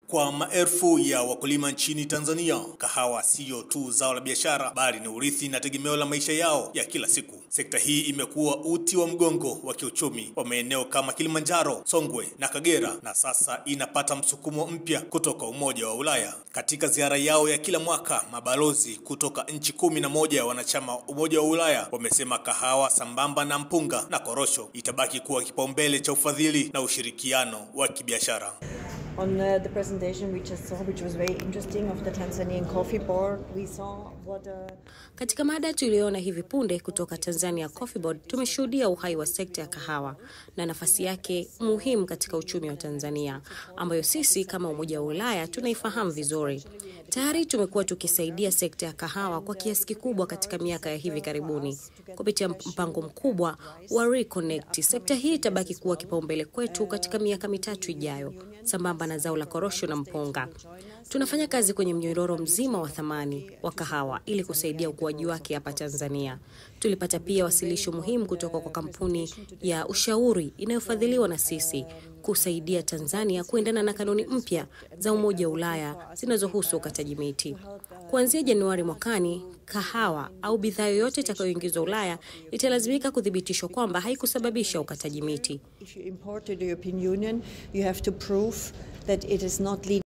Kwa maelfu ya wakulima nchini Tanzania, kahawa sio tu zao la biashara bali ni urithi na tegemeo la maisha yao ya kila siku. Sekta hii imekuwa uti wa mgongo wa kiuchumi wa maeneo kama Kilimanjaro, Songwe na Kagera, na sasa inapata msukumo mpya kutoka Umoja wa Ulaya. Katika ziara yao ya kila mwaka, mabalozi kutoka nchi 11 wanachama Umoja wa Ulaya wamesema kahawa sambamba na mpunga na korosho itabaki kuwa kipaumbele cha ufadhili na ushirikiano wa kibiashara. On the presentation we just saw, which was very interesting, of the Tanzanian Coffee Board, we saw what Katika mada tuliona hivi punde kutoka Tanzania Coffee Board, tumeshuhudia uhai wa sekta ya kahawa na nafasi yake muhimu katika uchumi wa Tanzania, ambayo sisi kama Umoja wa Ulaya tunaifahamu vizuri. Tayari tumekuwa tukisaidia sekta ya kahawa kwa kiasi kikubwa katika miaka ya hivi karibuni. Kupitia mpango mkubwa wa Reconnect, sekta hii itabaki kuwa kipaumbele kwetu katika miaka mitatu ijayo, sambamba na zao la korosho na mpunga. Tunafanya kazi kwenye mnyororo mzima wa thamani wa kahawa ili kusaidia ukuaji wake hapa Tanzania. Tulipata pia wasilisho muhimu kutoka kwa kampuni ya ushauri inayofadhiliwa na sisi kusaidia Tanzania kuendana na kanuni mpya za Umoja wa Ulaya zinazohusu ukataji miti. Kuanzia Januari mwakani, kahawa au bidhaa yoyote itakayoingizwa Ulaya italazimika kuthibitishwa kwamba haikusababisha ukataji miti.